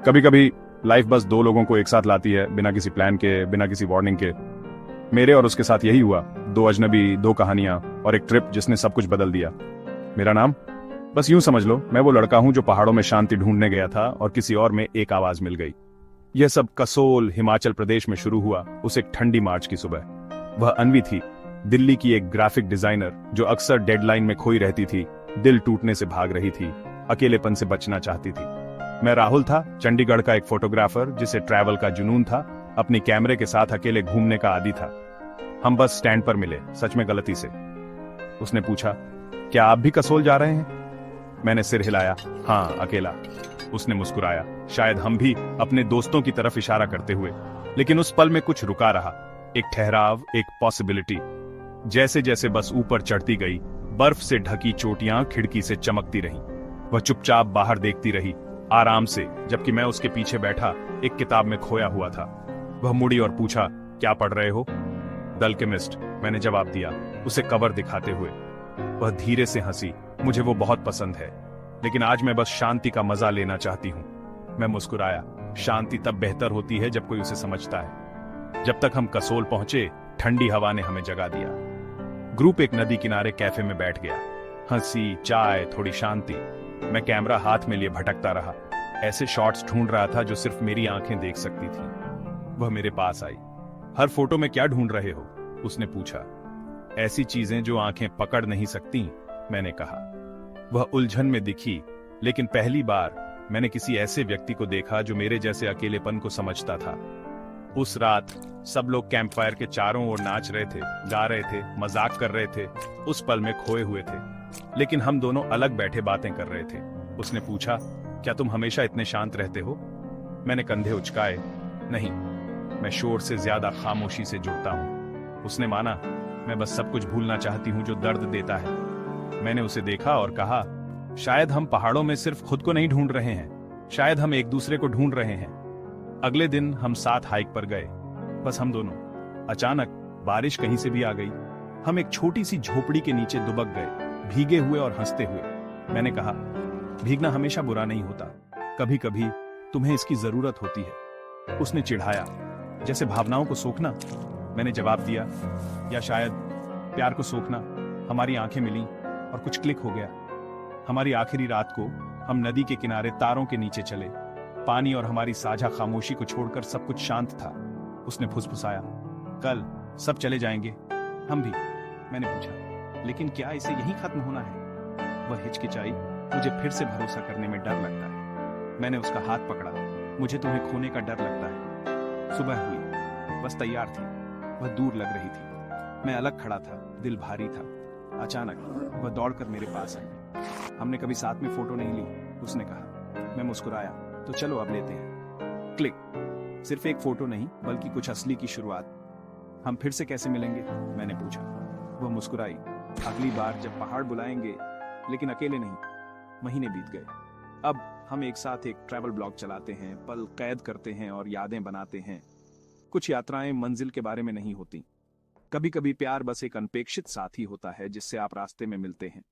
कभी कभी लाइफ बस दो लोगों को एक साथ लाती है, बिना किसी प्लान के, बिना किसी वार्निंग के। मेरे और उसके साथ यही हुआ। दो अजनबी, दो कहानियां और एक ट्रिप जिसने सब कुछ बदल दिया। मेरा नाम, बस यूं समझ लो, मैं वो लड़का हूं जो पहाड़ों में शांति ढूंढने गया था और किसी और में एक आवाज मिल गई। यह सब कसोल, हिमाचल प्रदेश में शुरू हुआ उस एक ठंडी मार्च की सुबह। वह अन्वी थी, दिल्ली की एक ग्राफिक डिजाइनर जो अक्सर डेडलाइन में खोई रहती थी, दिल टूटने से भाग रही थी, अकेलेपन से बचना चाहती थी। मैं राहुल था, चंडीगढ़ का एक फोटोग्राफर जिसे ट्रैवल का जुनून था, अपने कैमरे के साथ अकेले घूमने का आदी था। हम बस स्टैंड पर मिले, सच में गलती से। उसने पूछा, क्या आप भी कसोल जा रहे हैं? मैंने सिर हिलाया, हाँ, अकेला। उसने मुस्कुराया, शायद हम भी अपने दोस्तों की तरफ इशारा करते हुए। लेकिन उस पल में कुछ रुका रहा, एक ठहराव, एक पॉसिबिलिटी। जैसे जैसे बस ऊपर चढ़ती गई, बर्फ से ढकी चोटियां खिड़की से चमकती रहीं। वह चुपचाप बाहर देखती रही, आराम से, जबकि मैं उसके पीछे बैठा एक किताब में खोया हुआ था। वह मुड़ी और पूछा, क्या पढ़ रहे हो? द अल्केमिस्ट, मैंने जवाब दिया, उसे कवर दिखाते हुए। वह धीरे से हंसी, मुझे वो बहुत पसंद है, लेकिन आज मैं बस शांति का मजा लेना चाहती हूँ। मैं मुस्कुराया, शांति तब बेहतर होती है जब कोई उसे समझता है। जब तक हम कसोल पहुंचे, ठंडी हवा ने हमें जगा दिया। ग्रुप एक नदी किनारे कैफे में बैठ गया। हंसी, चाय, थोड़ी शांति। मैं कैमरा हाथ में लिए भटकता रहा, ऐसे शॉट्स ढूंढ रहा था जो सिर्फ मेरी आंखें देख सकती थी। वह मेरे पास आई। हर फोटो में क्या ढूंढ रहे हो? उसने पूछा। ऐसी चीजें जो आंखें पकड़ नहीं सकती, मैंने कहा। वह उलझन में दिखी, लेकिन पहली बार मैंने किसी ऐसे व्यक्ति को देखा जो मेरे जैसे अकेलेपन को समझता था। उस रात सब लोग कैंपफायर के चारों ओर नाच रहे थे, गा रहे थे, मजाक कर रहे थे, उस पल में खोए हुए थे। लेकिन हम दोनों अलग बैठे बातें कर रहे थे। उसने पूछा, क्या तुम हमेशा इतने शांत रहते हो? मैंने कंधे उचकाए, नहीं, मैं शोर से ज्यादा खामोशी से जुड़ता हूं। उसने माना, मैं बस सब कुछ भूलना चाहती हूं जो दर्द देता है। मैंने उसे देखा और कहा, शायद हम पहाड़ों में सिर्फ खुद को नहीं ढूंढ रहे हैं, शायद हम एक दूसरे को ढूंढ रहे हैं। अगले दिन हम साथ हाइक पर गए, बस हम दोनों। अचानक बारिश कहीं से भी आ गई। हम एक छोटी सी झोपड़ी के नीचे दुबक गए, भीगे हुए और हंसते हुए। मैंने कहा, भीगना हमेशा बुरा नहीं होता, कभी कभी तुम्हें इसकी जरूरत होती है। उसने चिढ़ाया, जैसे भावनाओं को सोखना। मैंने जवाब दिया, या शायद प्यार को सोखना। हमारी आंखें मिलीं और कुछ क्लिक हो गया। हमारी आखिरी रात को हम नदी के किनारे तारों के नीचे चले। पानी और हमारी साझा खामोशी को छोड़कर सब कुछ शांत था। उसने फुसफुसाया, कल सब चले जाएंगे, हम भी। मैंने पूछा, लेकिन क्या इसे यहीं खत्म होना है? वह हिचकिचाई, मुझे फिर से भरोसा करने में डर लगता है। मैंने उसका हाथ पकड़ा, मुझे तुम्हें खोने का डर लगता है। सुबह हुई, बस तैयार थी। वह दूर लग रही थी, मैं अलग खड़ा था, दिल भारी था। अचानक वह दौड़कर मेरे पास आई। हमने कभी साथ में फोटो नहीं ली, उसने कहा। मैं मुस्कुराया, तो चलो अब लेते हैं। क्लिक। सिर्फ एक फोटो नहीं, बल्कि कुछ असली की शुरुआत। हम फिर से कैसे मिलेंगे? मैंने पूछा। वह मुस्कुराई, अगली बार जब पहाड़ बुलाएंगे, लेकिन अकेले नहीं। महीने बीत गए। अब हम एक साथ एक ट्रैवल ब्लॉग चलाते हैं, पल कैद करते हैं और यादें बनाते हैं। कुछ यात्राएं मंजिल के बारे में नहीं होती। कभी कभी प्यार बस एक अनपेक्षित साथी होता है जिससे आप रास्ते में मिलते हैं।